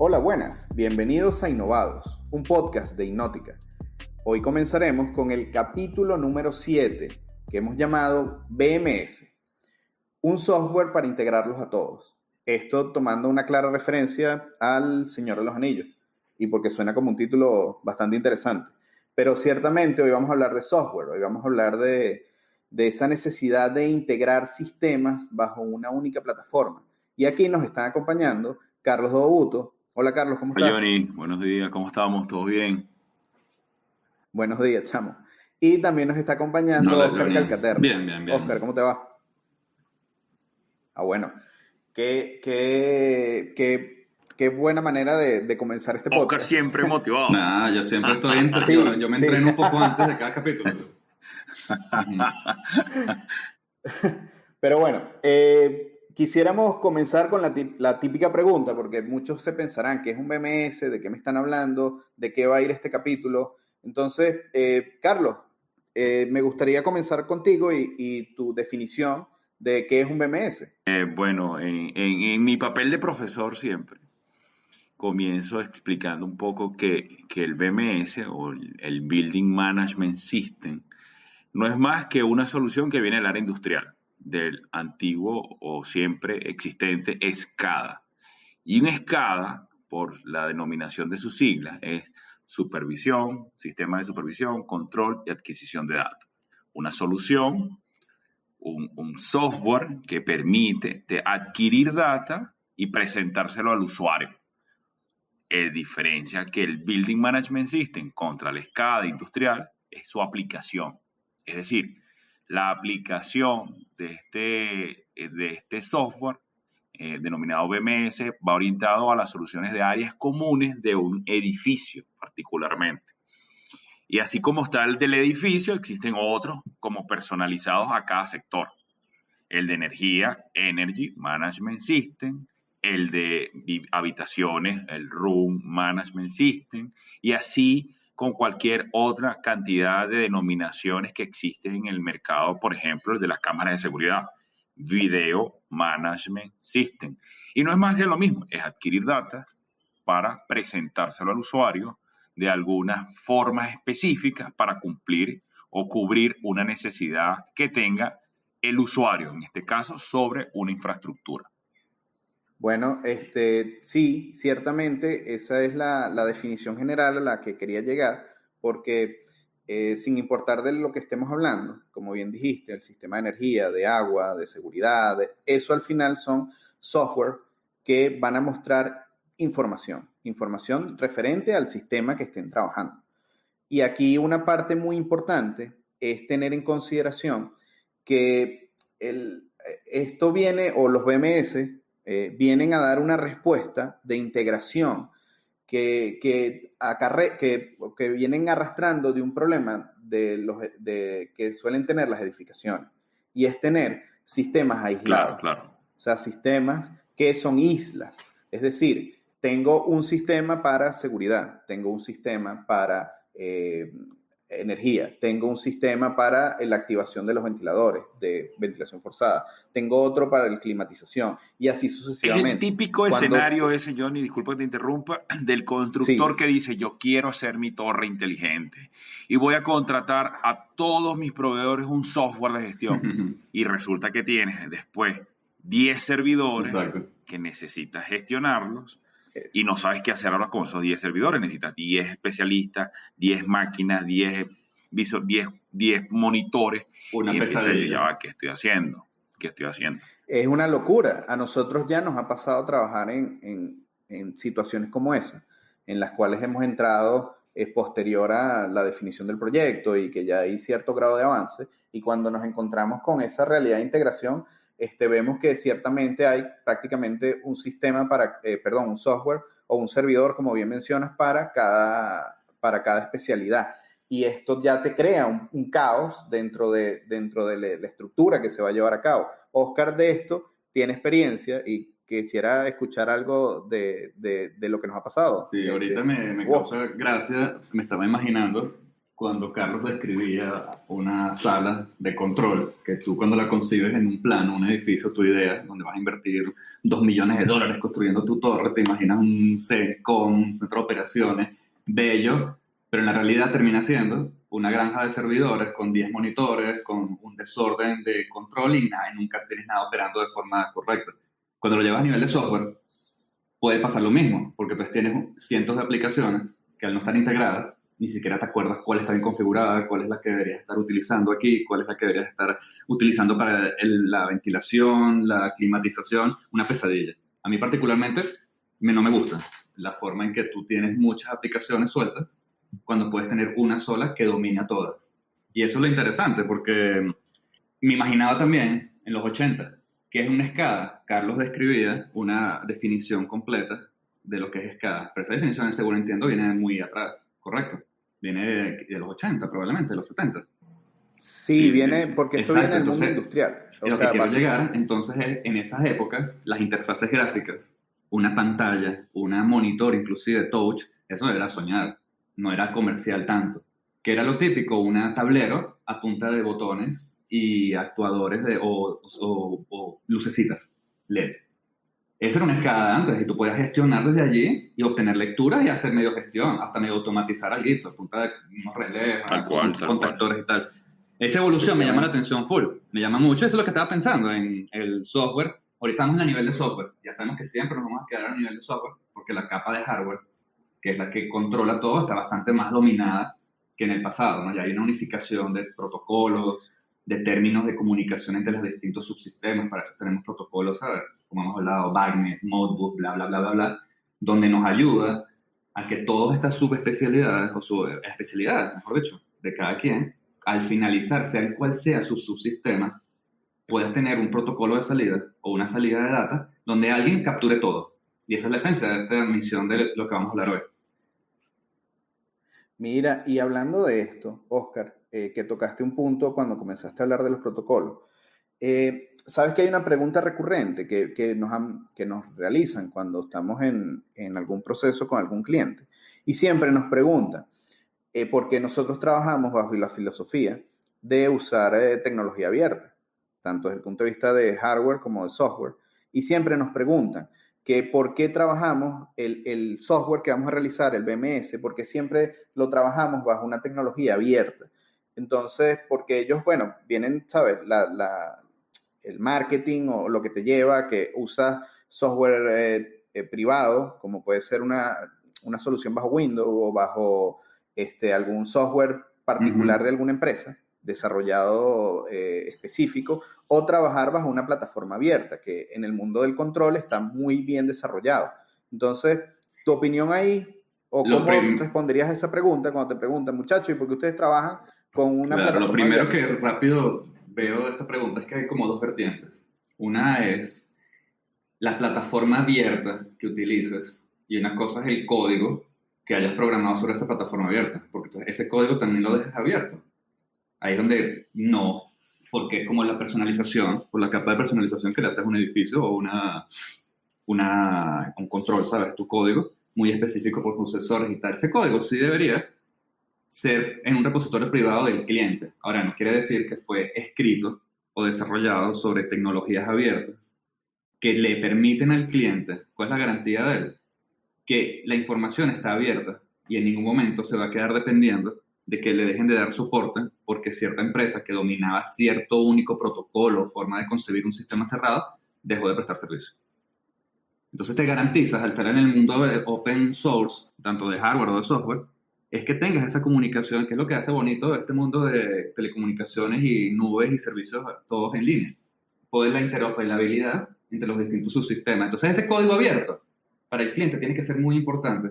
Hola, buenas. Bienvenidos a Innovados, un podcast de Innótica. Hoy comenzaremos con el capítulo número 7, que hemos llamado BMS, un software para integrarlos a todos. Esto tomando una clara referencia al Señor de los Anillos, y porque suena como un título bastante interesante. Pero ciertamente hoy vamos a hablar de software, hoy vamos a hablar de esa necesidad de integrar sistemas bajo una única plataforma. Y aquí nos están acompañando Carlos Dobuto. Hola Carlos, ¿cómo Hola estás? Johnny, buenos días, ¿cómo estamos? ¿Todo bien? Buenos días, chamo. Y también nos está acompañando Hola, Oscar Johnny. Calcaterra. Bien. Oscar, ¿cómo te va? Bueno. Qué buena manera de comenzar este Oscar podcast. siempre motivado. Nada, yo siempre estoy Sí, yo me sí. entreno un poco antes de cada capítulo. Pero bueno, quisiéramos comenzar con la típica pregunta, porque muchos se pensarán que es un BMS, de qué me están hablando, de qué va a ir este capítulo. Entonces, Carlos, me gustaría comenzar contigo y tu definición de qué es un BMS. Bueno, en mi papel de profesor siempre comienzo explicando un poco que el BMS o el Building Management System no es más que una solución que viene del área industrial, del antiguo o siempre existente SCADA. Y un SCADA, por la denominación de sus siglas, es supervisión, sistema de supervisión, control y adquisición de datos. Una solución, un software que permite adquirir data y presentárselo al usuario. Diferencia que el Building Management System contra el SCADA industrial es su aplicación. Es decir, la aplicación de este software denominado BMS va orientado a las soluciones de áreas comunes de un edificio particularmente. Y así como está el del edificio, existen otros como personalizados a cada sector. El de energía, Energy Management System, el de habitaciones, el Room Management System, y así con cualquier otra cantidad de denominaciones que existen en el mercado, por ejemplo, el de las cámaras de seguridad, Video Management System. Y no es más que lo mismo, es adquirir datos para presentárselo al usuario de algunas formas específicas para cumplir o cubrir una necesidad que tenga el usuario, en este caso, sobre una infraestructura. Bueno, sí, ciertamente esa es la definición general a la que quería llegar, porque sin importar de lo que estemos hablando, como bien dijiste, el sistema de energía, de agua, de seguridad, eso al final son software que van a mostrar información referente al sistema que estén trabajando. Y aquí una parte muy importante es tener en consideración que esto viene, o los BMS, vienen a dar una respuesta de integración que vienen arrastrando de un problema que suelen tener las edificaciones, y es tener sistemas aislados. Claro. O sea, sistemas que son islas. Es decir, tengo un sistema para seguridad, tengo un sistema para energía, tengo un sistema para la activación de los ventiladores de ventilación forzada, tengo otro para la climatización, y así Es sucesivamente. el típico escenario ese, Johnny, disculpa que te interrumpa, del constructor que dice, yo quiero hacer mi torre inteligente y voy a contratar a todos mis proveedores un software de gestión. Y resulta que tienes después 10 servidores Exacto. que necesitas gestionarlos y no sabes qué hacer ahora con esos 10 servidores. Necesitas 10 especialistas, 10 máquinas, 10 monitores. Una Y empiezas a decir, ya pesadilla. va, ¿qué estoy haciendo? ¿Qué estoy haciendo? Es una locura. A nosotros ya nos ha pasado trabajar en situaciones como esa, en las cuales hemos entrado posterior a la definición del proyecto y que ya hay cierto grado de avance, y cuando nos encontramos con esa realidad de integración, vemos que ciertamente hay prácticamente un sistema un software o un servidor, como bien mencionas, para cada especialidad. Y esto ya te crea un caos dentro de la estructura que se va a llevar a cabo. Oscar de esto tiene experiencia y quisiera escuchar algo de lo que nos ha pasado. Sí, ahorita me causa gracia, me estaba imaginando cuando Carlos describía una sala de control, que tú cuando la concibes en un plano, un edificio, tu idea, donde vas a invertir $2 millones construyendo tu torre, te imaginas un CENTCOM, un centro de operaciones, bello, pero en la realidad termina siendo una granja de servidores con 10 monitores, con un desorden de control y nada, y nunca tienes nada operando de forma correcta. Cuando lo llevas a nivel de software, puede pasar lo mismo, porque tú tienes cientos de aplicaciones que al no estar integradas, ni siquiera te acuerdas cuál está bien configurada, cuál es la que deberías estar utilizando aquí, cuál es la que deberías estar utilizando para la ventilación, la climatización, una pesadilla. A mí particularmente no me gusta la forma en que tú tienes muchas aplicaciones sueltas cuando puedes tener una sola que domine a todas. Y eso es lo interesante, porque me imaginaba también en los 80 que es una SCADA. Carlos describía una definición completa de lo que es SCADA, pero esa definición, según entiendo, viene muy atrás, ¿correcto? Viene de los 80, probablemente, de los 70. Sí, viene, porque esto viene del mundo Entonces, industrial. O lo sea, que quiero llegar, entonces, es en esas épocas, las interfaces gráficas, una pantalla, una monitor, inclusive touch, eso era soñar, no era comercial tanto. Que era lo típico, una tablero a punta de botones y actuadores o lucecitas, LEDs. Esa era una escala antes y tú podías gestionar desde allí y obtener lecturas y hacer medio gestión, hasta medio automatizar algo, a punta de unos relés, Tal cual, tal contactores y tal. Esa evolución me llama la atención full, me llama mucho, eso es lo que estaba pensando en el software. Ahorita estamos a nivel de software, ya sabemos que siempre nos vamos a quedar a nivel de software porque la capa de hardware, que es la que controla todo, está bastante más dominada que en el pasado, ¿no? Ya hay una unificación de protocolos, de términos de comunicación entre los distintos subsistemas, para eso tenemos protocolos, ¿sabes? Como hemos hablado, BACnet, Modbus, bla, bla, bla, bla, bla, donde nos ayuda a que todas estas subespecialidades, o subespecialidades, mejor dicho, de cada quien, al finalizar, sea cual sea su subsistema, puedas tener un protocolo de salida o una salida de data donde alguien capture todo. Y esa es la esencia de esta misión de lo que vamos a hablar hoy. Mira, y hablando de esto, Oscar, que tocaste un punto cuando comenzaste a hablar de los protocolos. Sabes que hay una pregunta recurrente que nos realizan cuando estamos en algún proceso con algún cliente. Y siempre nos preguntan, porque nosotros trabajamos bajo la filosofía de usar tecnología abierta, tanto desde el punto de vista de hardware como de software. Y siempre nos preguntan que por qué trabajamos el software que vamos a realizar, el BMS, porque siempre lo trabajamos bajo una tecnología abierta. Entonces, porque ellos, bueno, vienen, ¿sabes? El marketing o lo que te lleva a que usas software privado, como puede ser una solución bajo Windows o bajo algún software particular de alguna empresa, desarrollado específico, o trabajar bajo una plataforma abierta, que en el mundo del control está muy bien desarrollado. Entonces, tu opinión ahí, o cómo responderías a esa pregunta cuando te preguntan, muchachos, ¿y por qué ustedes trabajan con una plataforma Lo primero abierta? que rápido veo de esta pregunta es que hay como dos vertientes. Una es la plataforma abierta que utilices y una cosa es el código que hayas programado sobre esa plataforma abierta, porque entonces ese código también lo dejas abierto. Ahí es donde no, porque es como la personalización, por la capa de personalización que le haces a un edificio o un control, ¿sabes? Tu código muy específico por tus sensores y tal. Ese código sí debería ser en un repositorio privado del cliente. Ahora, no quiere decir que fue escrito o desarrollado sobre tecnologías abiertas que le permiten al cliente, ¿cuál es la garantía de él? Que la información está abierta y en ningún momento se va a quedar dependiendo de que le dejen de dar soporte porque cierta empresa que dominaba cierto único protocolo o forma de concebir un sistema cerrado dejó de prestar servicio. Entonces te garantizas, al estar en el mundo de open source, tanto de hardware o de software, es que tengas esa comunicación, que es lo que hace bonito este mundo de telecomunicaciones y nubes y servicios todos en línea. Poder la interoperabilidad entre los distintos subsistemas. Entonces ese código abierto para el cliente tiene que ser muy importante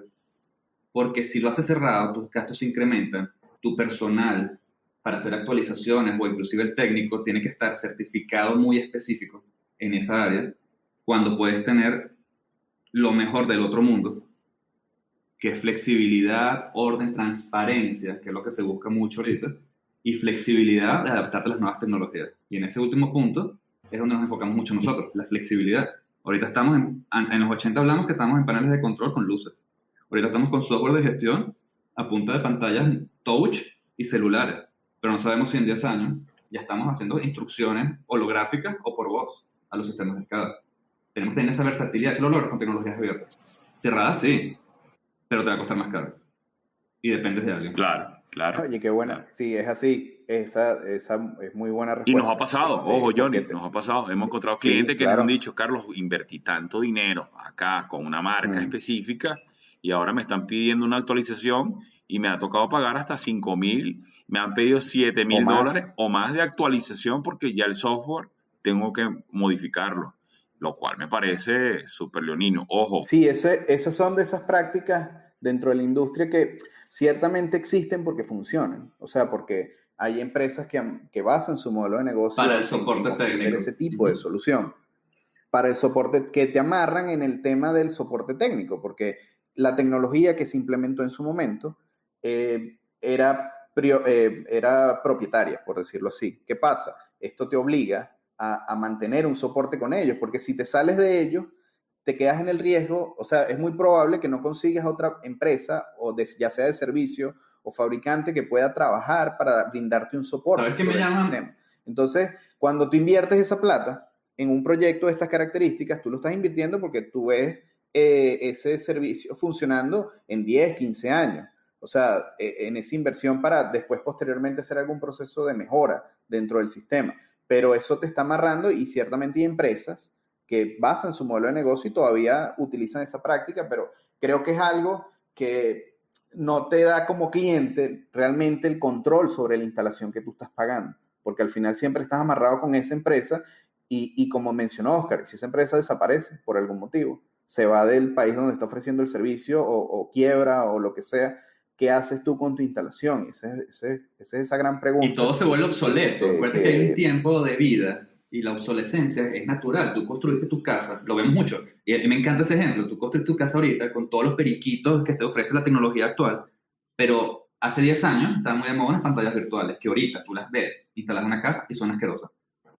porque si lo haces cerrado, tus gastos se incrementan, tu personal para hacer actualizaciones o inclusive el técnico tiene que estar certificado muy específico en esa área cuando puedes tener lo mejor del otro mundo, que es flexibilidad, orden, transparencia, que es lo que se busca mucho ahorita, y flexibilidad de adaptarte a las nuevas tecnologías. Y en ese último punto es donde nos enfocamos mucho nosotros, la flexibilidad. Ahorita estamos en los 80 hablamos que estamos en paneles de control con luces. Ahorita estamos con software de gestión a punta de pantallas touch y celulares, pero no sabemos si en 10 años ya estamos haciendo instrucciones holográficas o por voz a los sistemas de escala. Tenemos que tener esa versatilidad, eso lo logras con tecnologías abiertas. Cerradas sí, pero te va a costar más caro. Y dependes de alguien. Claro, claro. Oye, qué buena. Claro. Sí, es así. Esa es muy buena respuesta. Y nos ha pasado, ojo Johnny, porque nos ha pasado. Hemos encontrado sí, clientes que claro. nos han dicho, Carlos, invertí tanto dinero acá con una marca específica y ahora me están pidiendo una actualización y me ha tocado pagar hasta 5,000, me han pedido $7,000 o más de actualización porque ya el software tengo que modificarlo, lo cual me parece súper leonino. Ojo, Sí, esas son de esas prácticas dentro de la industria que ciertamente existen porque funcionan. O sea, porque hay empresas que basan su modelo de negocio Para el en soporte ofrecer técnico. ese tipo de solución. Para el soporte, que te amarran en el tema del soporte técnico, porque la tecnología que se implementó en su momento era propietaria, por decirlo así. ¿Qué pasa? Esto te obliga a mantener un soporte con ellos, porque si te sales de ellos, te quedas en el riesgo, o sea, es muy probable que no consigas otra empresa, ya sea de servicio o fabricante, que pueda trabajar para brindarte un soporte ¿Sabes qué me sobre el llaman? sistema. Entonces, cuando tú inviertes esa plata en un proyecto de estas características, tú lo estás invirtiendo porque tú ves ese servicio funcionando en 10, 15 años. O sea, en esa inversión para después posteriormente hacer algún proceso de mejora dentro del sistema. Pero eso te está amarrando y ciertamente hay empresas que basan su modelo de negocio y todavía utilizan esa práctica, pero creo que es algo que no te da como cliente realmente el control sobre la instalación que tú estás pagando, porque al final siempre estás amarrado con esa empresa y como mencionó Oscar, si esa empresa desaparece por algún motivo, se va del país donde está ofreciendo el servicio o quiebra o lo que sea, ¿qué haces tú con tu instalación? Esa es esa gran pregunta. Y todo se vuelve obsoleto. Recuerda que hay un tiempo de vida y la obsolescencia es natural. Tú construiste tu casa, lo vemos mucho, y me encanta ese ejemplo. Tú construiste tu casa ahorita con todos los periquitos que te ofrece la tecnología actual, pero hace 10 años estaban muy de moda las pantallas virtuales, que ahorita tú las ves, instalas en una casa y son asquerosas.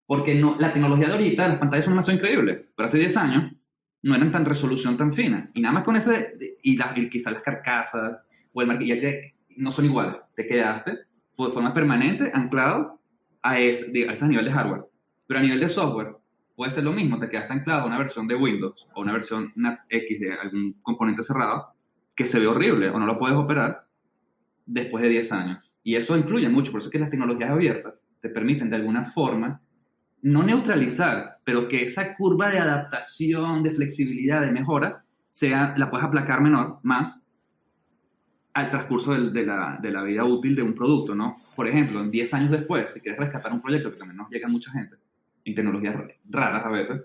Porque no, la tecnología de ahorita, las pantallas son demasiado increíbles, pero hace 10 años no eran tan resolución tan fina. Y nada más con ese, y quizás las carcasas o el maquillaje no son iguales. Te quedaste de forma permanente anclado a ese nivel de hardware. Pero a nivel de software puede ser lo mismo, te quedaste anclado a una versión de Windows o una versión X de algún componente cerrado que se ve horrible o no lo puedes operar después de 10 años. Y eso influye mucho, por eso es que las tecnologías abiertas te permiten de alguna forma no neutralizar, pero que esa curva de adaptación, de flexibilidad, de mejora, la puedes aplacar más al transcurso de la vida útil de un producto, ¿no? Por ejemplo, en 10 años después, si quieres rescatar un proyecto que también nos llega a mucha gente, en tecnologías raras a veces,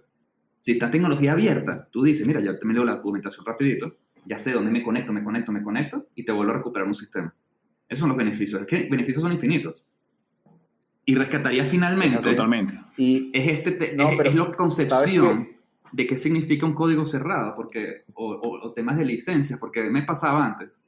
si está tecnología abierta, tú dices, mira, ya te me leo la documentación rapidito, ya sé dónde me conecto, y te vuelvo a recuperar un sistema. Esos son los beneficios. Es que beneficios son infinitos. Y rescataría finalmente... Totalmente. Y es la concepción de qué significa un código cerrado, porque, o temas de licencias, porque me pasaba antes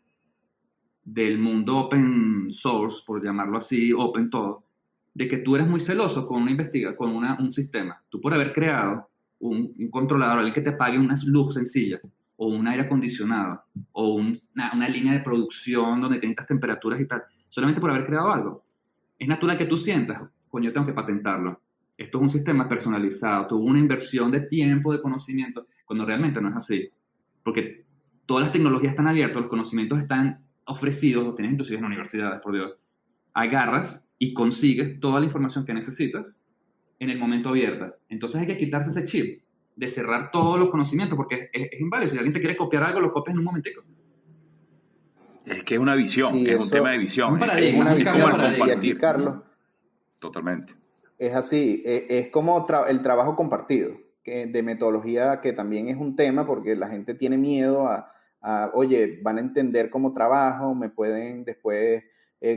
del mundo open source, por llamarlo así, open todo, de que tú eres muy celoso con un sistema. Tú por haber creado un controlador, alguien que te pague una luz sencilla, o un aire acondicionado, o una línea de producción donde tienes estas temperaturas y tal, solamente por haber creado algo. Es natural que tú sientas, coño, tengo que patentarlo. Esto es un sistema personalizado, tuvo una inversión de tiempo, de conocimiento, cuando realmente no es así. Porque todas las tecnologías están abiertas, los conocimientos están ofrecidos, los tienes inclusive en universidades, por Dios. Agarras y consigues toda la información que necesitas en el momento abierta. Entonces hay que quitarse ese chip de cerrar todos los conocimientos, porque es inválido. Si alguien te quiere copiar algo, lo copias en un momentico. Es que es una visión, Sí, es un tema de visión. Un paradigma, es un cambio de como paradigma. Y aquí, Carlos, Totalmente. es así, es como el trabajo compartido, de metodología, que también es un tema porque la gente tiene miedo oye, van a entender cómo trabajo, me pueden después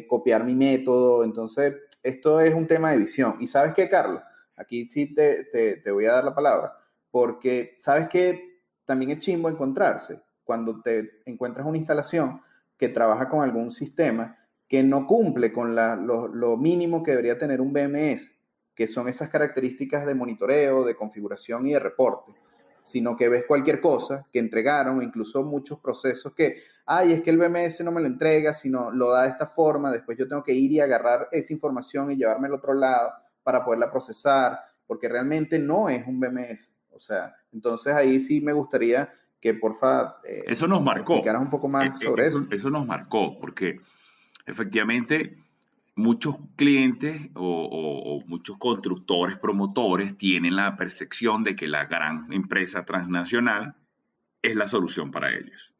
copiar mi método. Entonces, esto es un tema de visión. ¿Y sabes qué, Carlos? Aquí sí te voy a dar la palabra, porque sabes que también es chimbo encontrarse cuando te encuentras una instalación que trabaja con algún sistema que no cumple con lo mínimo que debería tener un BMS, que son esas características de monitoreo, de configuración y de reporte. sino que ves cualquier cosa que entregaron, incluso muchos procesos que, ay, es que el BMS no me lo entrega, sino lo da de esta forma, después yo tengo que ir y agarrar esa información y llevarme al otro lado para poderla procesar, porque realmente no es un BMS. O sea, entonces ahí sí me gustaría que porfa Eso nos marcó. explicaras un poco más sobre eso. Eso nos marcó, porque efectivamente muchos clientes o muchos constructores, promotores tienen la percepción de que la gran empresa transnacional es la solución para ellos.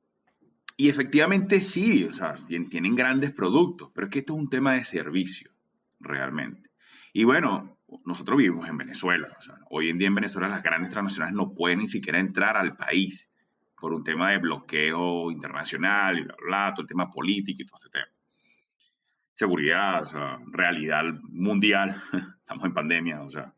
Y efectivamente sí, o sea, tienen grandes productos, pero es que esto es un tema de servicio, realmente. Y bueno, nosotros vivimos en Venezuela, o sea, hoy en día en Venezuela las grandes transnacionales no pueden ni siquiera entrar al país por un tema de bloqueo internacional y bla, bla, todo el tema político y todo este tema. Seguridad, o sea, realidad mundial, estamos en pandemia, o sea,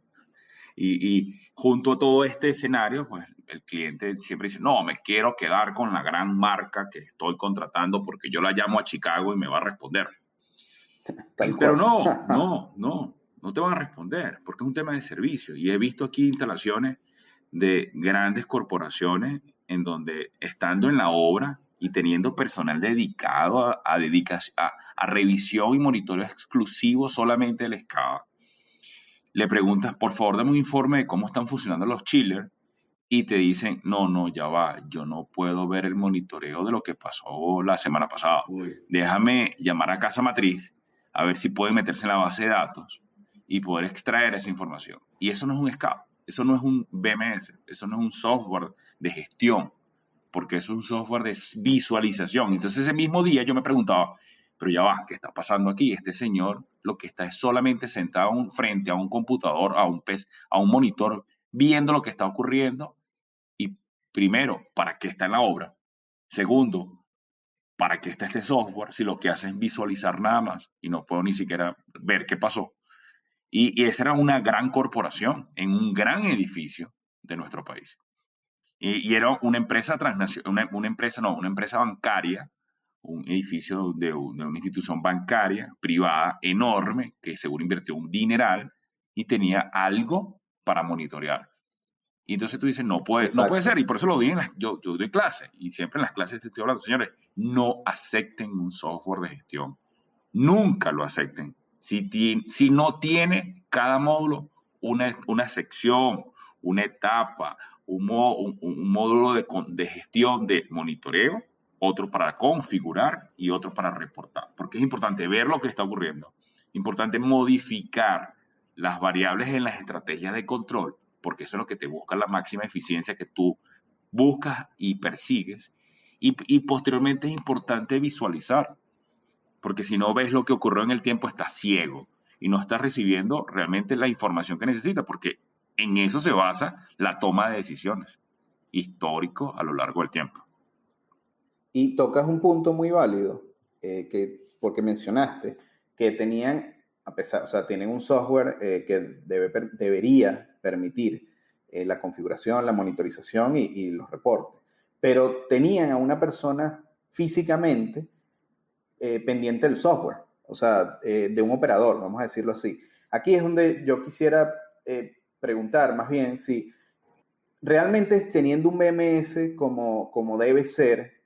y junto a todo este escenario, pues el cliente siempre dice, no, me quiero quedar con la gran marca que estoy contratando porque yo la llamo a Chicago y me va a responder. Tal Pero cual. no te van a responder porque es un tema de servicio. Y he visto aquí instalaciones de grandes corporaciones en donde estando en la obra y teniendo personal dedicado a revisión y monitoreo exclusivo solamente del SCADA, le preguntas, por favor, dame un informe de cómo están funcionando los chillers y te dicen, no, ya va, yo no puedo ver el monitoreo de lo que pasó la semana pasada. Uy. Déjame llamar a casa matriz a ver si pueden meterse en la base de datos y poder extraer esa información. Y eso no es un SCADA, eso no es un BMS, eso no es un software de gestión, porque es un software de visualización. Entonces ese mismo día yo me preguntaba, pero ya va, ¿qué está pasando aquí? Este señor lo que está es solamente sentado frente a un computador, a un monitor, viendo lo que está ocurriendo. Y primero, ¿para qué está en la obra? Segundo, ¿para qué está este software si lo que hace es visualizar nada más y no puedo ni siquiera ver qué pasó? Y esa era una gran corporación en un gran edificio de nuestro país. Y era una empresa transnacional, una empresa bancaria, un edificio de una institución bancaria privada enorme que seguro invirtió un dineral y tenía algo para monitorear. Y entonces tú dices, no puede ser. Exacto. Y por eso lo digo yo doy clase y siempre en las clases te estoy hablando, señores, no acepten un software de gestión. Nunca lo acepten. Si no tiene cada módulo una sección, una etapa, un módulo de gestión de monitoreo, otro para configurar y otro para reportar. Porque es importante ver lo que está ocurriendo. Importante modificar las variables en las estrategias de control, porque eso es lo que te busca la máxima eficiencia que tú buscas y persigues. Y posteriormente es importante visualizar, porque si no ves lo que ocurrió en el tiempo, estás ciego y no estás recibiendo realmente la información que necesitas, porque en eso se basa la toma de decisiones histórico a lo largo del tiempo. Y tocas un punto muy válido, porque mencionaste que tenían, a pesar, o sea, tienen un software que debería permitir la configuración, la monitorización y los reportes, pero tenían a una persona físicamente pendiente del software, o sea, de un operador, vamos a decirlo así. Aquí es donde yo quisiera preguntar más bien si realmente teniendo un BMS como debe ser,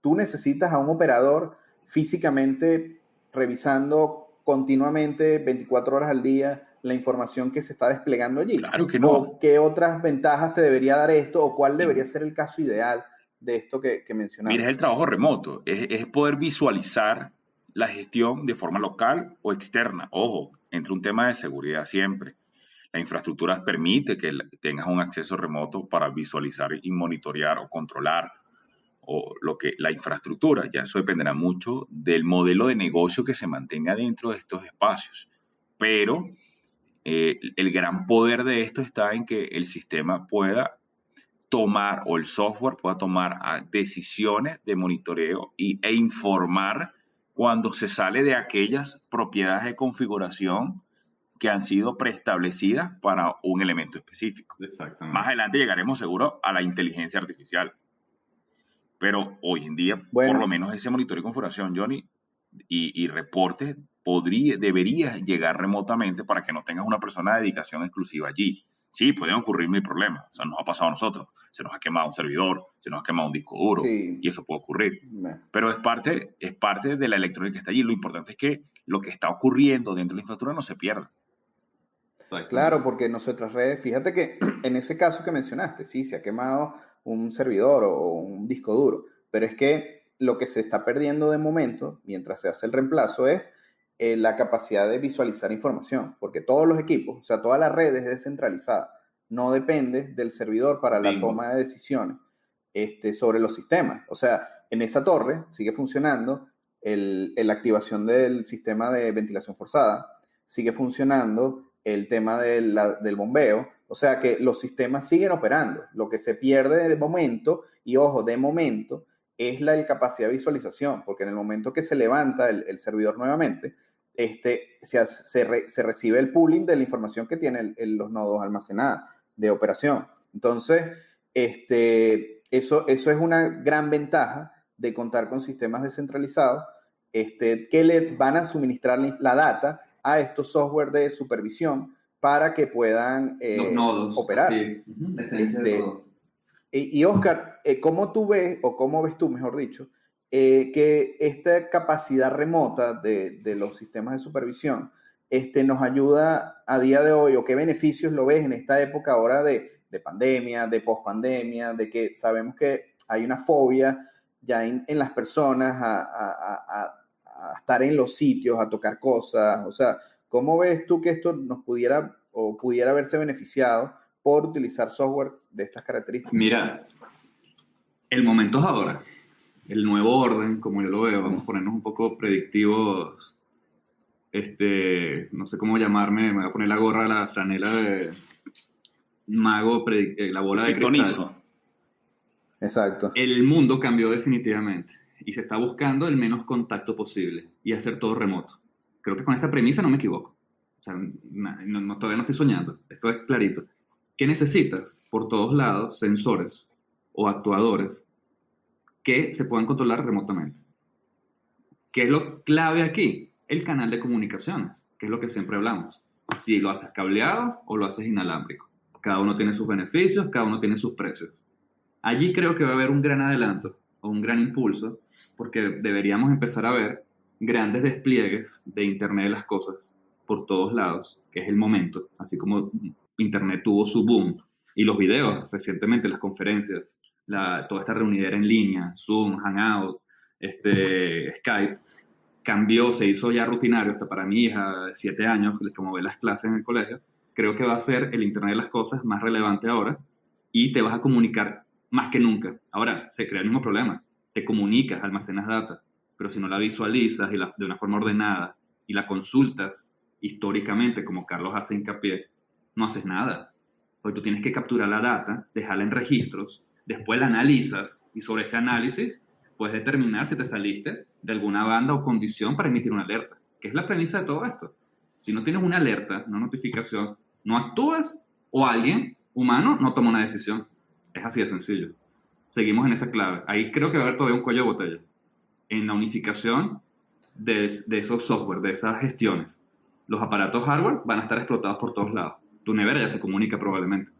tú necesitas a un operador físicamente revisando continuamente 24 horas al día la información que se está desplegando allí. Claro que no. ¿O qué otras ventajas te debería dar esto? ¿O cuál debería ser el caso ideal de esto que mencionamos? Mira, es el trabajo remoto, es poder visualizar la gestión de forma local o externa. Ojo, entre un tema de seguridad siempre. La infraestructura permite que tengas un acceso remoto para visualizar y monitorear o controlar o la infraestructura. Ya eso dependerá mucho del modelo de negocio que se mantenga dentro de estos espacios. Pero el gran poder de esto está en que el sistema pueda tomar o el software pueda tomar decisiones de monitoreo e informar cuando se sale de aquellas propiedades de configuración que han sido preestablecidas para un elemento específico. Exactamente. Más adelante llegaremos seguro a la inteligencia artificial. Pero hoy en día, Bueno, por lo menos ese monitoreo y configuración, Johnny, y reportes debería llegar remotamente para que no tengas una persona de dedicación exclusiva allí, Sí, pueden ocurrir mil problemas. O sea, nos ha pasado a nosotros. Se nos ha quemado un servidor, se nos ha quemado un disco duro, Sí. y eso puede ocurrir. Bueno. Pero es parte de la electrónica que está allí. Lo importante es que lo que está ocurriendo dentro de la infraestructura no se pierda. Claro, porque nuestras redes, fíjate que en ese caso que mencionaste, sí, se ha quemado un servidor o un disco duro, pero es que lo que se está perdiendo de momento, mientras se hace el reemplazo, es la capacidad de visualizar información, porque todos los equipos, o sea, toda la red es descentralizada, no depende del servidor para la Bingo. toma de decisiones sobre los sistemas. O sea, en esa torre sigue funcionando la activación del sistema de ventilación forzada, sigue funcionando el tema del bombeo, o sea que los sistemas siguen operando. Lo que se pierde de momento, y ojo, de momento, es la capacidad de visualización, porque en el momento que se levanta el servidor nuevamente, se recibe el pooling de la información que tienen los nodos almacenada de operación. Entonces, eso es una gran ventaja de contar con sistemas descentralizados que le van a suministrar la data a estos software de supervisión para que puedan Los nodos, operar. Sí. La esencia de todo. Y Oscar, ¿cómo tú ves, o cómo ves tú, mejor dicho, que esta capacidad remota de los sistemas de supervisión nos ayuda a día de hoy, o qué beneficios lo ves en esta época ahora de pandemia, de pospandemia, de que sabemos que hay una fobia ya en las personas a estar en los sitios, a tocar cosas? O sea, ¿cómo ves tú que esto nos pudiera haberse beneficiado por utilizar software de estas características? Mira, el momento es ahora. El nuevo orden, como yo lo veo, vamos a ponernos un poco predictivos. No sé cómo llamarme, me voy a poner la gorra, la franela de mago, la bola de cristal. Kryptonizo. Exacto. El mundo cambió definitivamente y se está buscando el menos contacto posible y hacer todo remoto. Creo que con esta premisa no me equivoco. O sea, todavía no estoy soñando. Esto es clarito. ¿Qué necesitas? Por todos lados, sensores o actuadores que se puedan controlar remotamente. ¿Qué es lo clave aquí? El canal de comunicaciones, que es lo que siempre hablamos. Si lo haces cableado o lo haces inalámbrico. Cada uno tiene sus beneficios, cada uno tiene sus precios. Allí creo que va a haber un gran adelanto o un gran impulso, porque deberíamos empezar a ver grandes despliegues de Internet de las cosas por todos lados, que es el momento, así como Internet tuvo su boom, y los videos, recientemente las conferencias, toda esta reunidera en línea, Zoom, Hangout, Skype, cambió, se hizo ya rutinario, hasta para mi hija de 7 años, como ve las clases en el colegio. Creo que va a ser el Internet de las cosas más relevante ahora, y te vas a comunicar más que nunca. Ahora, se crea el mismo problema. Te comunicas, almacenas data, pero si no la visualizas de una forma ordenada y la consultas históricamente, como Carlos hace hincapié, no haces nada. Porque tú tienes que capturar la data, dejarla en registros, después la analizas y sobre ese análisis puedes determinar si te saliste de alguna banda o condición para emitir una alerta, que es la premisa de todo esto. Si no tienes una alerta, una notificación, no actúas o alguien humano no toma una decisión. Es así de sencillo. Seguimos en esa clave. Ahí creo que va a haber todavía un cuello de botella en la unificación de esos software, de esas gestiones. Los aparatos hardware van a estar explotados por todos lados. Tu nevera ya se comunica probablemente.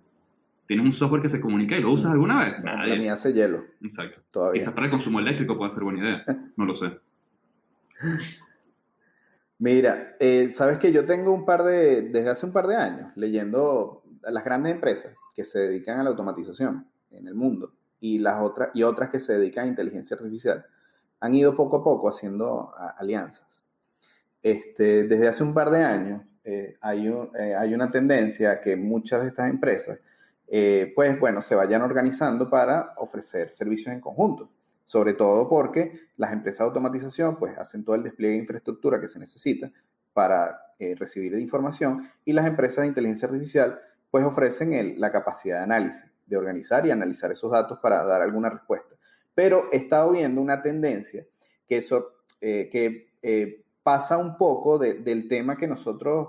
¿Tienes un software que se comunica y lo usas alguna vez? No, la mía hace hielo. Exacto. Todavía. Quizás para el consumo eléctrico puede ser buena idea. No lo sé. Mira, sabes que yo tengo desde hace un par de años, leyendo a las grandes empresas que se dedican a la automatización en el mundo y otras que se dedican a inteligencia artificial, han ido poco a poco haciendo alianzas. Desde hace un par de años hay una tendencia a que muchas de estas empresas, pues bueno, se vayan organizando para ofrecer servicios en conjunto. Sobre todo porque las empresas de automatización pues hacen todo el despliegue de infraestructura que se necesita para recibir información, y las empresas de inteligencia artificial pues ofrecen la capacidad de análisis, de organizar y analizar esos datos para dar alguna respuesta. Pero he estado viendo una tendencia que pasa un poco del tema que nosotros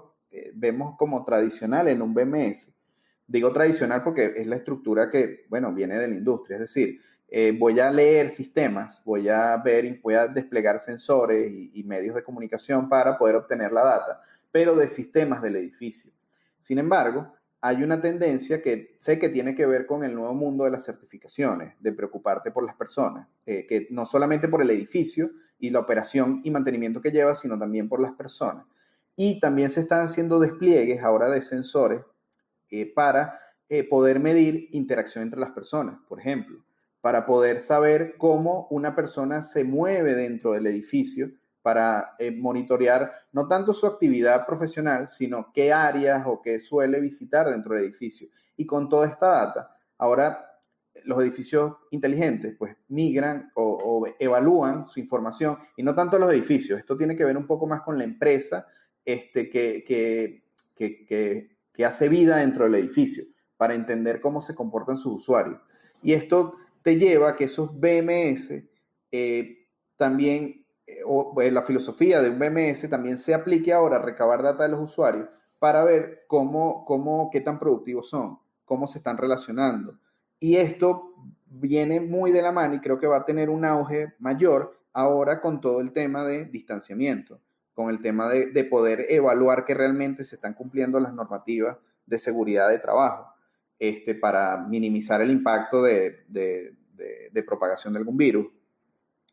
vemos como tradicional en un BMS. Digo tradicional porque es la estructura que, bueno, viene de la industria, es decir, voy a leer sistemas, voy a desplegar sensores y medios de comunicación para poder obtener la data, pero de sistemas del edificio. Sin embargo, hay una tendencia que sé que tiene que ver con el nuevo mundo de las certificaciones, de preocuparte por las personas, que no solamente por el edificio y la operación y mantenimiento que lleva, sino también por las personas. Y también se están haciendo despliegues ahora de sensores para poder medir interacción entre las personas, por ejemplo, para poder saber cómo una persona se mueve dentro del edificio, para monitorear no tanto su actividad profesional, sino qué áreas o qué suele visitar dentro del edificio. Y con toda esta data, ahora los edificios inteligentes pues migran o evalúan su información, y no tanto los edificios, esto tiene que ver un poco más con la empresa que hace vida dentro del edificio, para entender cómo se comportan sus usuarios. Y esto te lleva a que esos BMS también, la filosofía de un BMS también se aplique ahora a recabar data de los usuarios para ver qué tan productivos son, cómo se están relacionando. Y esto viene muy de la mano y creo que va a tener un auge mayor ahora con todo el tema de distanciamiento, con el tema de poder evaluar que realmente se están cumpliendo las normativas de seguridad de trabajo, para minimizar el impacto de propagación de algún virus.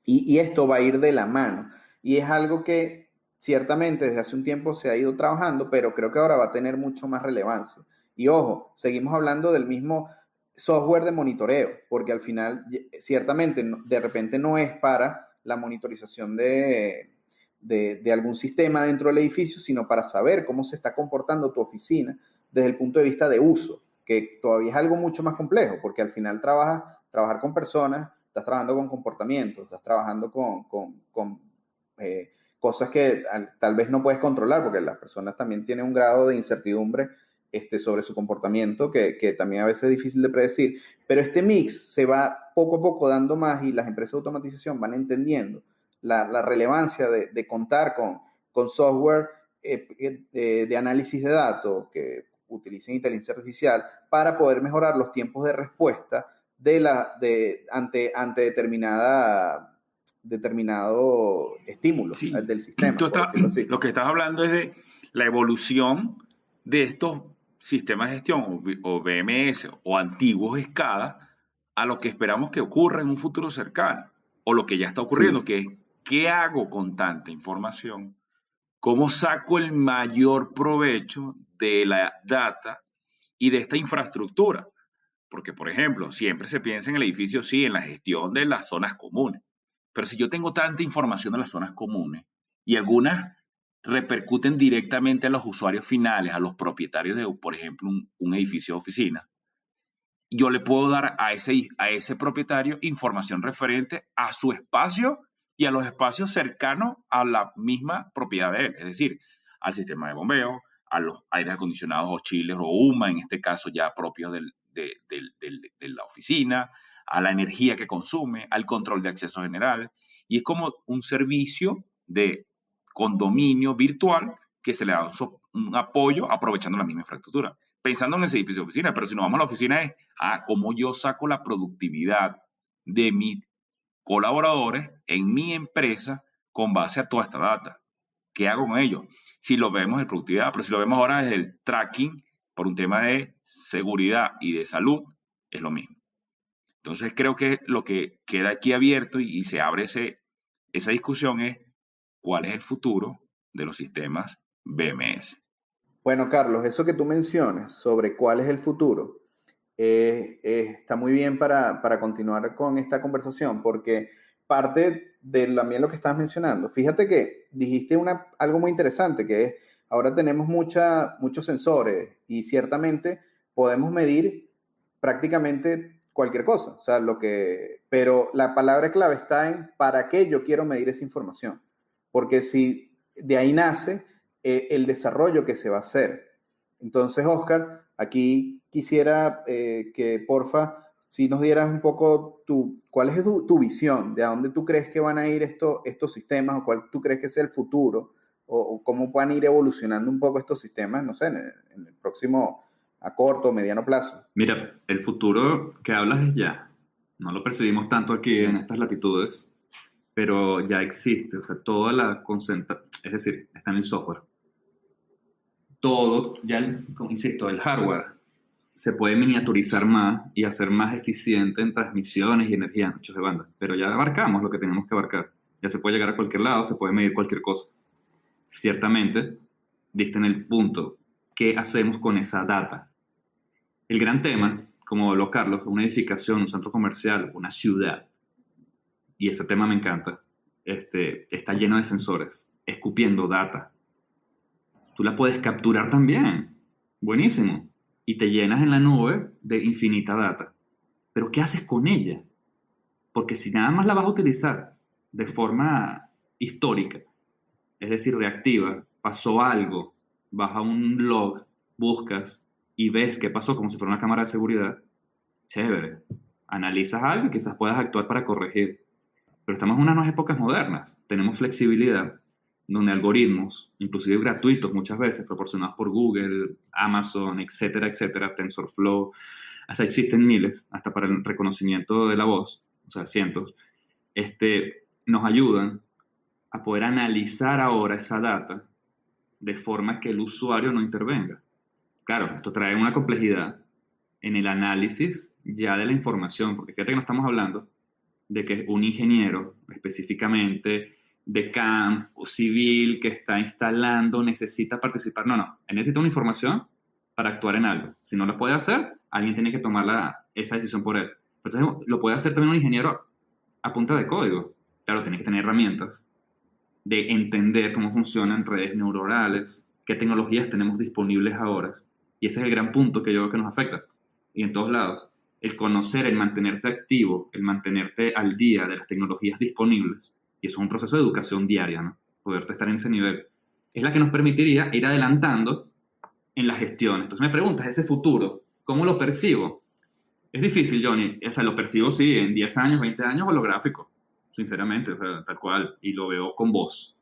Y esto va a ir de la mano. Y es algo que ciertamente desde hace un tiempo se ha ido trabajando, pero creo que ahora va a tener mucho más relevancia. Y ojo, seguimos hablando del mismo software de monitoreo, porque al final ciertamente de repente no es para la monitorización de algún sistema dentro del edificio, sino para saber cómo se está comportando tu oficina desde el punto de vista de uso, que todavía es algo mucho más complejo, porque al final trabajar con personas, estás trabajando con comportamientos, estás trabajando con cosas que tal vez no puedes controlar, porque las personas también tienen un grado de incertidumbre sobre su comportamiento que también a veces es difícil de predecir. Pero este mix se va poco a poco dando más, y las empresas de automatización van entendiendo la relevancia de contar con software de análisis de datos que utilicen inteligencia artificial para poder mejorar los tiempos de respuesta ante determinado estímulo del sistema, por decirlo así. Lo que estás hablando es de la evolución de estos sistemas de gestión o BMS o antiguos SCADA a lo que esperamos que ocurra en un futuro cercano, o lo que ya está ocurriendo, Sí. que es ¿qué hago con tanta información? ¿Cómo saco el mayor provecho de la data y de esta infraestructura? Porque, por ejemplo, siempre se piensa en el edificio, sí, en la gestión de las zonas comunes. Pero si yo tengo tanta información de las zonas comunes y algunas repercuten directamente a los usuarios finales, a los propietarios de, por ejemplo, un edificio de oficina, yo le puedo dar a ese propietario información referente a su espacio y a los espacios cercanos a la misma propiedad de él, es decir, al sistema de bombeo, a los aires acondicionados o chillers o UMA, en este caso ya propios de la oficina, a la energía que consume, al control de acceso general, y es como un servicio de condominio virtual que se le da un apoyo aprovechando la misma infraestructura. Pensando en ese edificio de oficina, pero si nos vamos a la oficina es cómo yo saco la productividad de mis colaboradores en mi empresa con base a toda esta data. ¿Qué hago con ellos? Si lo vemos en productividad, pero si lo vemos ahora desde el tracking, por un tema de seguridad y de salud, es lo mismo. Entonces creo que lo que queda aquí abierto y se abre esa discusión es cuál es el futuro de los sistemas BMS. Bueno, Carlos, eso que tú mencionas sobre cuál es el futuro está muy bien para continuar con esta conversación, porque parte de también lo que estabas mencionando, fíjate que dijiste algo muy interesante, que es, ahora tenemos muchos sensores y ciertamente podemos medir prácticamente cualquier cosa, o sea, pero la palabra clave está en para qué yo quiero medir esa información, porque si de ahí nace el desarrollo que se va a hacer. Entonces, Oscar, aquí quisiera que porfa, si nos dieras un poco cuál es tu visión, de a dónde tú crees que van a ir estos sistemas, o cuál tú crees que sea el futuro, o cómo van a ir evolucionando un poco estos sistemas, no sé, en el próximo, a corto o mediano plazo. Mira, el futuro que hablas es ya. No lo percibimos tanto aquí en estas latitudes, pero ya existe. O sea, toda la es decir, está en el software. Todo, ya, insisto, el hardware se puede miniaturizar más y hacer más eficiente en transmisiones y energía, anchos de banda. Pero ya abarcamos lo que tenemos que abarcar. Ya se puede llegar a cualquier lado, se puede medir cualquier cosa. Ciertamente, diste en el punto. ¿Qué hacemos con esa data? El gran tema, como habló Carlos, una edificación, un centro comercial, una ciudad, y ese tema me encanta, está lleno de sensores, escupiendo data. Tú la puedes capturar también. Buenísimo. Y te llenas en la nube de infinita data. Pero ¿qué haces con ella? Porque si nada más la vas a utilizar de forma histórica, es decir, reactiva, pasó algo, vas a un log, buscas y ves qué pasó como si fuera una cámara de seguridad, chévere. Analizas algo y quizás puedas actuar para corregir. Pero estamos en unas épocas modernas. Tenemos flexibilidad, donde algoritmos, inclusive gratuitos muchas veces, proporcionados por Google, Amazon, etcétera, etcétera, TensorFlow, hasta existen miles, hasta para el reconocimiento de la voz, o sea, cientos, nos ayudan a poder analizar ahora esa data de forma que el usuario no intervenga. Claro, esto trae una complejidad en el análisis ya de la información, porque fíjate que no estamos hablando de que un ingeniero específicamente de camp o civil que está instalando necesita participar. No, él necesita una información para actuar en algo. Si no lo puede hacer, alguien tiene que tomar esa decisión por él. Entonces, lo puede hacer también un ingeniero a punta de código. Claro, tiene que tener herramientas de entender cómo funcionan redes neuronales, qué tecnologías tenemos disponibles ahora. Y ese es el gran punto que yo creo que nos afecta. Y en todos lados. El conocer, el mantenerte activo, el mantenerte al día de las tecnologías disponibles, y eso es un proceso de educación diaria, ¿no? Poderte estar en ese nivel, es la que nos permitiría ir adelantando en la gestión. Entonces me preguntas, ese futuro, ¿cómo lo percibo? Es difícil, Johnny. O sea, lo percibo, sí, en 10 años, 20 años holográfico, sinceramente, o sea, tal cual, y lo veo con voz,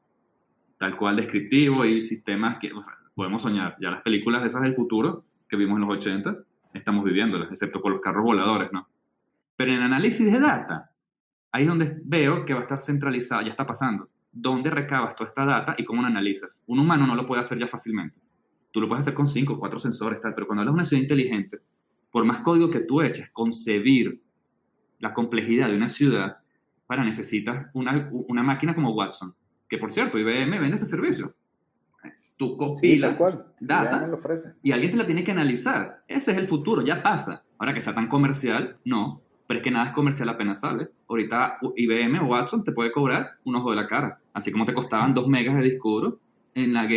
tal cual descriptivo y sistemas que, o sea, podemos soñar. Ya las películas esas del futuro que vimos en los 80, estamos viviéndolas, excepto por los carros voladores, ¿no? Pero en análisis de data, ahí es donde veo que va a estar centralizado, ya está pasando. ¿Dónde recabas toda esta data y cómo la analizas? Un humano no lo puede hacer ya fácilmente. Tú lo puedes hacer con 5 o 4 sensores, tal, pero cuando hablas de una ciudad inteligente, por más código que tú eches, concebir la complejidad de una ciudad, necesitas una máquina como Watson, que por cierto, IBM vende ese servicio. Tú compilas data y alguien te la tiene que analizar. Ese es el futuro, ya pasa. Ahora que sea tan comercial, no. Pero es que nada es comercial apenas sale. Ahorita IBM o Watson te puede cobrar un ojo de la cara. Así como te costaban 2 megas de disco duro en la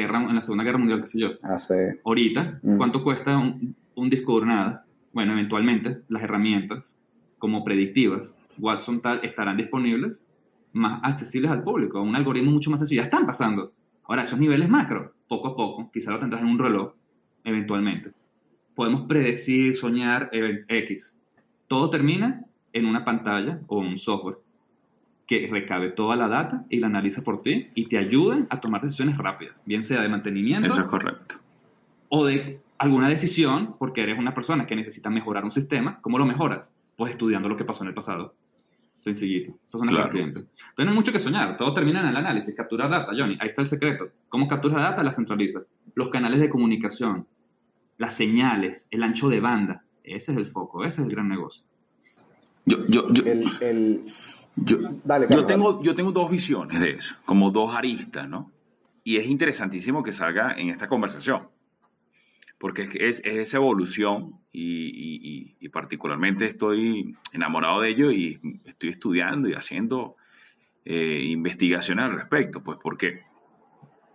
Segunda Guerra Mundial, qué sé yo. Ahorita, ¿cuánto cuesta un disco duro? Nada. Bueno, eventualmente las herramientas como predictivas, Watson tal, estarán disponibles más accesibles al público. Un algoritmo mucho más sencillo. Ya están pasando. Ahora, esos niveles macro, poco a poco, quizá lo tendrás en un reloj, eventualmente. Podemos predecir, soñar, X. Todo termina en una pantalla o un software que recabe toda la data y la analiza por ti y te ayuden a tomar decisiones rápidas, bien sea de mantenimiento. Eso es correcto. O de alguna decisión, porque eres una persona que necesita mejorar un sistema. ¿Cómo lo mejoras? Pues estudiando lo que pasó en el pasado. Sencillito. Esas son las vertientes. Entonces no hay mucho que soñar. Todo termina en el análisis. Capturar data, Johnny. Ahí está el secreto. ¿Cómo capturas la data? La centralizas. Los canales de comunicación, las señales, el ancho de banda. Ese es el foco. Ese es el gran negocio. Dale, yo tengo dos visiones de eso, como dos aristas, ¿no? Y es interesantísimo que salga en esta conversación, porque es esa evolución y particularmente estoy enamorado de ello y estoy estudiando y haciendo investigaciones al respecto, pues porque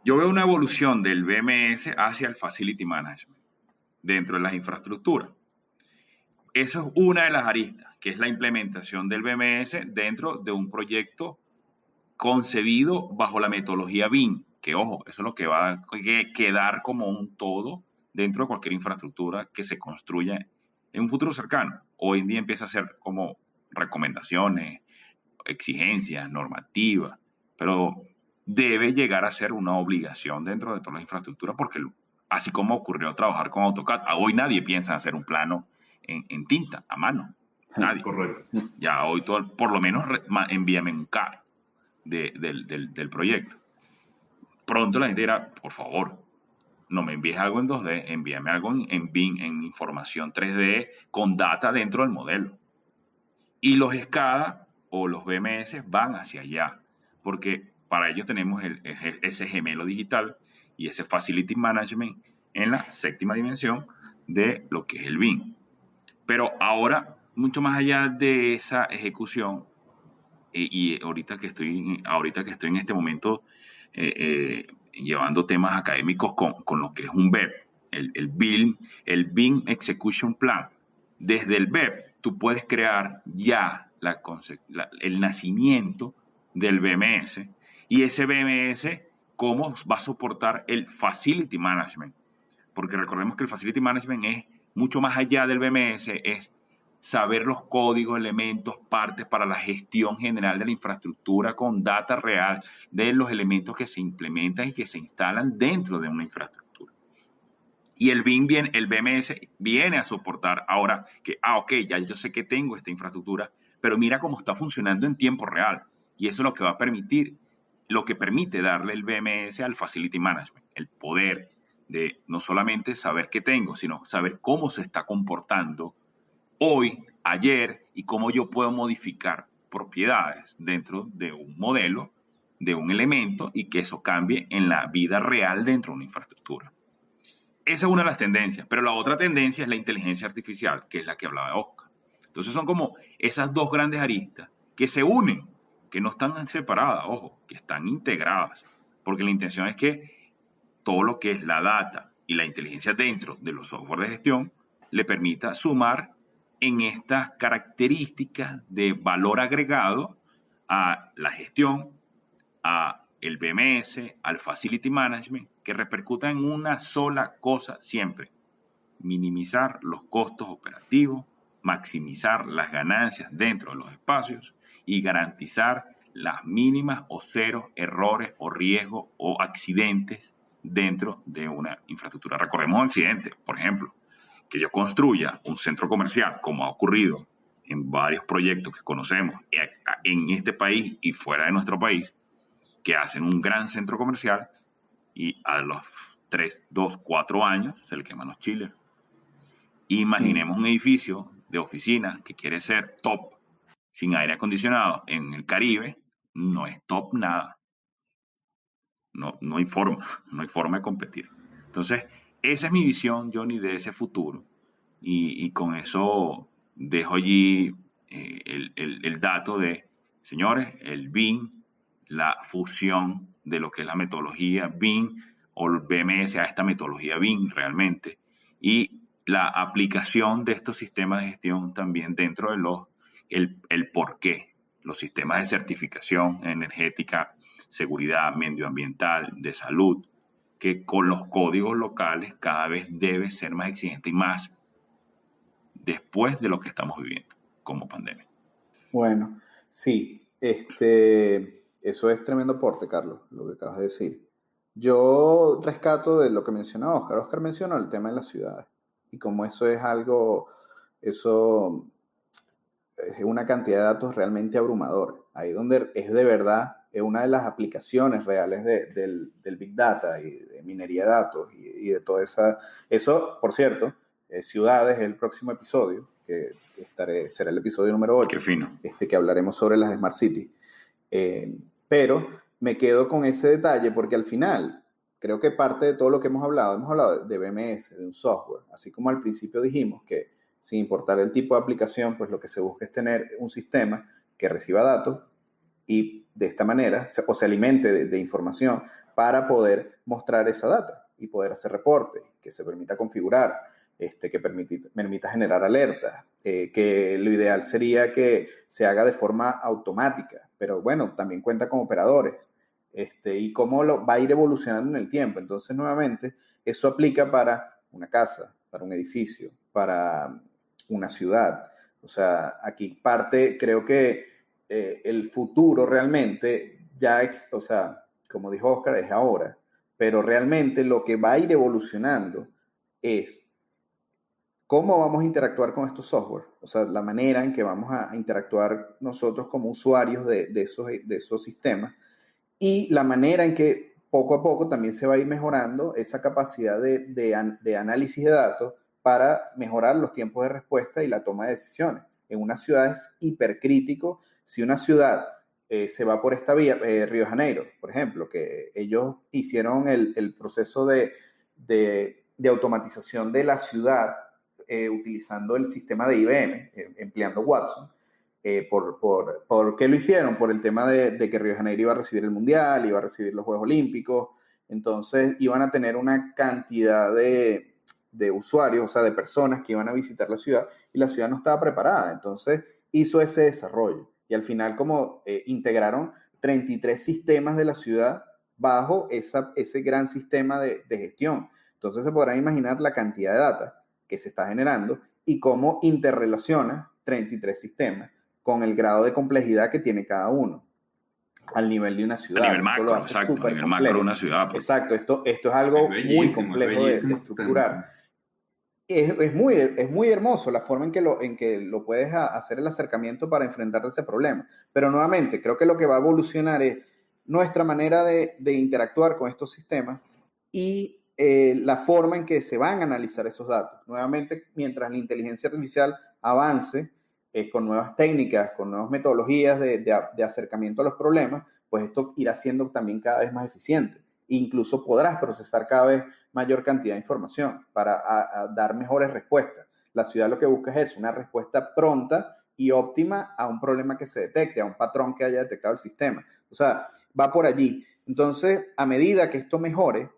yo veo una evolución del BMS hacia el Facility Management dentro de las infraestructuras. Eso es una de las aristas, que es la implementación del BMS dentro de un proyecto concebido bajo la metodología BIM, que ojo, eso es lo que va a quedar como un todo dentro de cualquier infraestructura que se construya en un futuro cercano. Hoy en día empieza a ser como recomendaciones, exigencias, normativas, pero debe llegar a ser una obligación dentro de todas las infraestructuras, porque así como ocurrió trabajar con AutoCAD, hoy nadie piensa en hacer un plano en tinta, a mano. Nadie. Correcto. Ya hoy todo, por lo menos envíame un CAD del proyecto. Pronto la gente dirá, por favor, No me envíes algo en 2D, envíame algo en BIM, en información 3D, con data dentro del modelo. Y los SCADA o los BMS van hacia allá, porque para ello tenemos ese gemelo digital y ese Facility Management en la séptima dimensión de lo que es el BIM. Pero ahora, mucho más allá de esa ejecución, y ahorita que estoy en este momento llevando temas académicos con lo que es un BEP, el BIM Execution Plan. Desde el BEP tú puedes crear ya el nacimiento del BMS, y ese BMS cómo va a soportar el Facility Management, porque recordemos que el Facility Management es mucho más allá del BMS, es saber los códigos, elementos, partes para la gestión general de la infraestructura con data real de los elementos que se implementan y que se instalan dentro de una infraestructura. Y el BMS viene a soportar ahora que, ok, ya yo sé que tengo esta infraestructura, pero mira cómo está funcionando en tiempo real. Y eso es lo que va a permitir, lo que permite darle el BMS al Facility Management, el poder de no solamente saber qué tengo, sino saber cómo se está comportando hoy, ayer, y cómo yo puedo modificar propiedades dentro de un modelo, de un elemento, y que eso cambie en la vida real dentro de una infraestructura. Esa es una de las tendencias, pero la otra tendencia es la inteligencia artificial, que es la que hablaba Oscar. Entonces son como esas dos grandes aristas que se unen, que no están separadas, ojo, que están integradas, porque la intención es que todo lo que es la data y la inteligencia dentro de los software de gestión le permita sumar en estas características de valor agregado a la gestión, a el BMS, al Facility Management, que repercuta en una sola cosa siempre: minimizar los costos operativos, maximizar las ganancias dentro de los espacios y garantizar las mínimas o ceros errores o riesgos o accidentes dentro de una infraestructura. Recordemos accidentes, por ejemplo, que yo construya un centro comercial, como ha ocurrido en varios proyectos que conocemos en este país y fuera de nuestro país, que hacen un gran centro comercial y a los 3, 2, 4 años se le queman los chillers. Imaginemos un edificio de oficina que quiere ser top, sin aire acondicionado en el Caribe, no es top nada. No hay forma de competir. Entonces, esa es mi visión, Johnny, de ese futuro. Y con eso dejo allí el dato de, señores, el BIM, la fusión de lo que es la metodología BIM o el BMS a esta metodología BIM realmente, y la aplicación de estos sistemas de gestión también dentro de el por qué, los sistemas de certificación energética, seguridad medioambiental, de salud, que con los códigos locales cada vez debe ser más exigente y más después de lo que estamos viviendo como pandemia. Bueno, sí, eso es tremendo aporte, Carlos, lo que acabas de decir. Yo rescato de lo que mencionaba Oscar. Oscar mencionó el tema de las ciudades y como eso es eso es una cantidad de datos realmente abrumadora. Ahí donde es de verdad, es una de las aplicaciones reales del Big Data y de minería de datos y de toda esa... Eso, por cierto, ciudades es el próximo episodio, que será el episodio número 8. Qué fino. Que hablaremos sobre las Smart City. Pero me quedo con ese detalle porque al final creo que parte de todo lo que hemos hablado de BMS, de un software, así como al principio dijimos que sin importar el tipo de aplicación, pues lo que se busca es tener un sistema que reciba datos y de esta manera se alimente de información para poder mostrar esa data y poder hacer reportes, que se permita configurar, que permita generar alertas, que lo ideal sería que se haga de forma automática, pero bueno, también cuenta con operadores, y cómo va a ir evolucionando en el tiempo. Entonces, nuevamente, eso aplica para una casa, para un edificio, para una ciudad. O sea, aquí parte, creo que el futuro realmente o sea, como dijo Oscar, es ahora, pero realmente lo que va a ir evolucionando es cómo vamos a interactuar con estos software, o sea, la manera en que vamos a interactuar nosotros como usuarios de esos sistemas y la manera en que poco a poco también se va a ir mejorando esa capacidad de análisis de datos para mejorar los tiempos de respuesta y la toma de decisiones. En una ciudad es hipercrítico. Si una ciudad se va por esta vía, Río de Janeiro, por ejemplo, que ellos hicieron el proceso de automatización de la ciudad utilizando el sistema de IBM, empleando Watson. ¿Por qué lo hicieron? Por el tema de que Río de Janeiro iba a recibir el Mundial, iba a recibir los Juegos Olímpicos, entonces iban a tener una cantidad de usuarios, o sea, de personas que iban a visitar la ciudad, y la ciudad no estaba preparada, entonces hizo ese desarrollo, y al final como integraron 33 sistemas de la ciudad bajo ese gran sistema de gestión. Entonces se podrán imaginar la cantidad de data que se está generando y cómo interrelaciona 33 sistemas con el grado de complejidad que tiene cada uno al nivel de una ciudad. A nivel macro, exacto, a nivel macro de una ciudad. Pues. Exacto, esto es algo muy complejo de estructurar. Es muy hermoso la forma en que lo puedes hacer el acercamiento para enfrentarte a ese problema. Pero nuevamente, creo que lo que va a evolucionar es nuestra manera de interactuar con estos sistemas y la forma en que se van a analizar esos datos. Nuevamente, mientras la inteligencia artificial avance con nuevas técnicas, con nuevas metodologías de acercamiento a los problemas, pues esto irá siendo también cada vez más eficiente. Incluso podrás procesar cada vez mayor cantidad de información para dar mejores respuestas. La ciudad lo que busca es eso, una respuesta pronta y óptima a un problema que se detecte, a un patrón que haya detectado el sistema. O sea, va por allí. Entonces, a medida que esto mejore,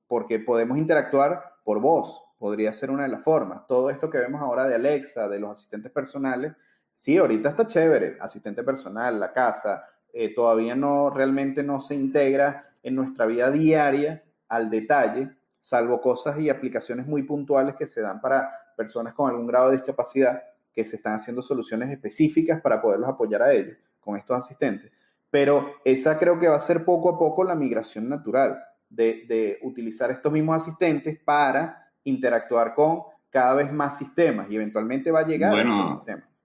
porque podemos interactuar por voz, podría ser una de las formas. Todo esto que vemos ahora de Alexa, de los asistentes personales, sí, ahorita está chévere, asistente personal, la casa, todavía realmente no se integra en nuestra vida diaria al detalle, salvo cosas y aplicaciones muy puntuales que se dan para personas con algún grado de discapacidad, que se están haciendo soluciones específicas para poderlos apoyar a ellos con estos asistentes. Pero esa creo que va a ser poco a poco la migración natural de utilizar estos mismos asistentes para interactuar con cada vez más sistemas y eventualmente va a llegar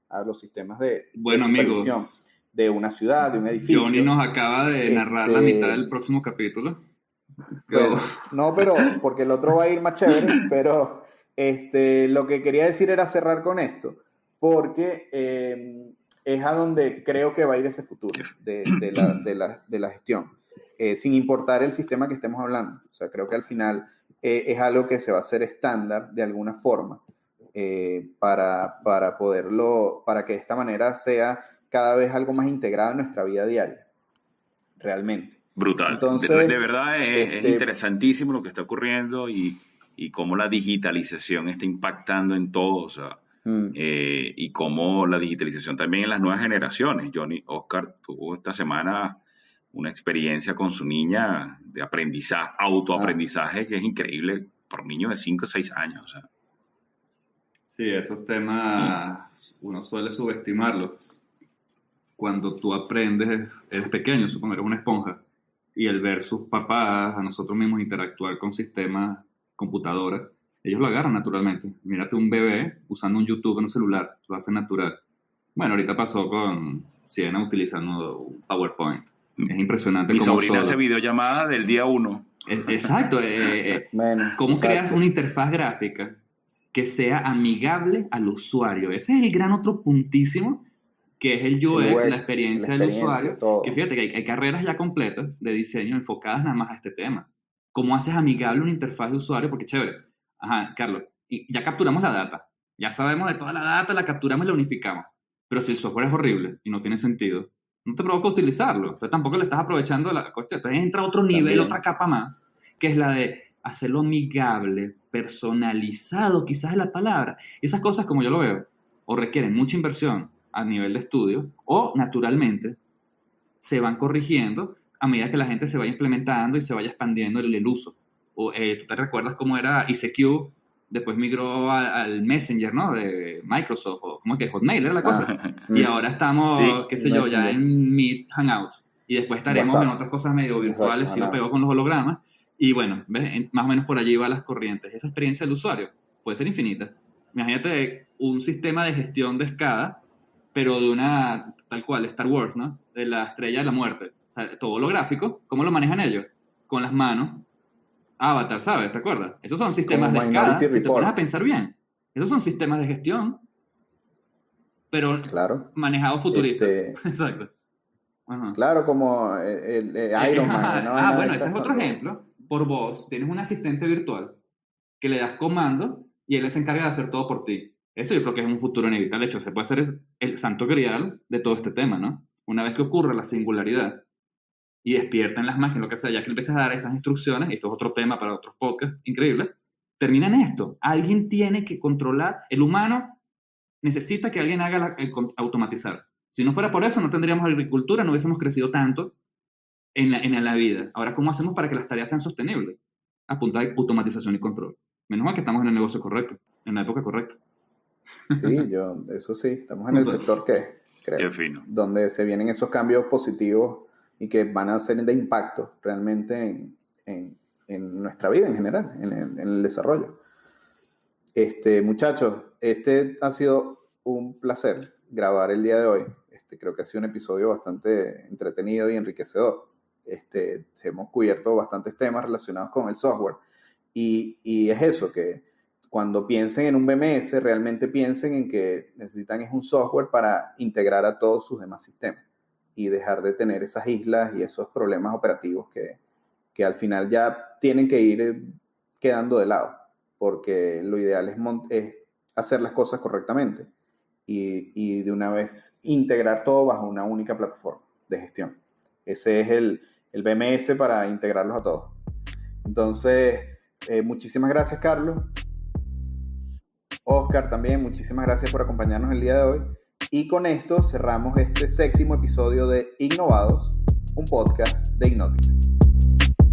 a los sistemas de supervisión de una ciudad, de un edificio. Johnny nos acaba de narrar la mitad del próximo capítulo. Bueno, no, pero porque el otro va a ir más chévere, pero lo que quería decir era cerrar con esto, porque es a donde creo que va a ir ese futuro de la gestión, sin importar el sistema que estemos hablando. O sea, creo que al final es algo que se va a hacer estándar de alguna forma para que de esta manera sea cada vez algo más integrado en nuestra vida diaria, realmente. Brutal. Entonces, de verdad es interesantísimo lo que está ocurriendo y cómo la digitalización está impactando en todo, o sea, y cómo la digitalización también en las nuevas generaciones. Oscar tuvo esta semana una experiencia con su niña de aprendizaje, autoaprendizaje, que es increíble para un niño de 5 o 6 años. O sea. Sí, esos temas uno suele subestimarlos. Cuando tú aprendes, eres pequeño, supongo, eres una esponja, y el ver sus papás, a nosotros mismos interactuar con sistemas, computadoras, ellos lo agarran naturalmente. Mírate un bebé usando un YouTube en un celular, lo hace natural. Bueno, ahorita pasó con Siena utilizando un PowerPoint. Es impresionante. Mi sobrina hace videollamada del día 1. Exacto. ¿Cómo creas una interfaz gráfica que sea amigable al usuario? Ese es el gran otro puntísimo, que es el UX, la experiencia del usuario. Todo. Que fíjate que hay carreras ya completas de diseño enfocadas nada más a este tema. ¿Cómo haces amigable una interfaz de usuario? Porque chévere. Ajá, Carlos, y ya capturamos la data. Ya sabemos de toda la data, la capturamos y la unificamos. Pero si el software es horrible y no tiene sentido, no te provoca utilizarlo. Pero tampoco le estás aprovechando la cuestión. Entonces entra otro nivel, también otra capa más, que es la de hacerlo amigable, personalizado, quizás es la palabra. Esas cosas, como yo lo veo, o requieren mucha inversión a nivel de estudio, o naturalmente se van corrigiendo a medida que la gente se vaya implementando y se vaya expandiendo el uso. ¿Tú te recuerdas cómo era ICQ? Después migró al Messenger, ¿no? De Microsoft, o ¿cómo es que? Hotmail era la cosa. Y ahora estamos, qué sé yo, ya en Meet, Hangouts. Y después estaremos en otras cosas medio virtuales, si lo pegó con los hologramas. Y bueno, ¿ves? Más o menos por allí van las corrientes. Esa experiencia del usuario puede ser infinita. Imagínate un sistema de gestión de escala, pero de una tal cual, Star Wars, ¿no? De la estrella de la muerte. O sea, todo holográfico, ¿cómo lo manejan ellos? Con las manos. Avatar, ¿sabes? ¿Te acuerdas? Esos son sistemas de escala, si te pones a pensar bien. Esos son sistemas de gestión, pero claro, manejados futuristas. Exacto. Ajá. Claro, como el Iron Man, ¿no? Bueno, ese es otro ejemplo. Por voz, tienes un asistente virtual que le das comando y él se encarga de hacer todo por ti. Eso yo creo que es un futuro inevitable. De hecho, se puede hacer el santo grial de todo este tema, ¿no? Una vez que ocurre la singularidad y despiertan las máquinas, lo que sea, ya que empiezas a dar esas instrucciones, y esto es otro tema para otros podcasts, increíble, termina en esto. Alguien tiene que controlar, el humano necesita que alguien haga automatizar. Si no fuera por eso, no tendríamos agricultura, no hubiésemos crecido tanto en la vida. Ahora, ¿cómo hacemos para que las tareas sean sostenibles? A punta de automatización y control. Menos mal que estamos en el negocio correcto, en la época correcta. Sí, eso sí, estamos en el sector que creo, Qué fino. donde se vienen esos cambios positivos y que van a ser de impacto realmente en nuestra vida en general, en el desarrollo. Muchachos, ha sido un placer grabar el día de hoy. Creo que ha sido un episodio bastante entretenido y enriquecedor. Hemos cubierto bastantes temas relacionados con el software y es eso, que cuando piensen en un BMS, realmente piensen en que necesitan es un software para integrar a todos sus demás sistemas y dejar de tener esas islas y esos problemas operativos que al final ya tienen que ir quedando de lado, porque lo ideal es hacer las cosas correctamente y de una vez integrar todo bajo una única plataforma de gestión. Ese es el BMS para integrarlos a todos. Entonces, muchísimas gracias, Carlos. Oscar, también muchísimas gracias por acompañarnos el día de hoy. Y con esto cerramos este 7º episodio de Innovados, un podcast de Innotech.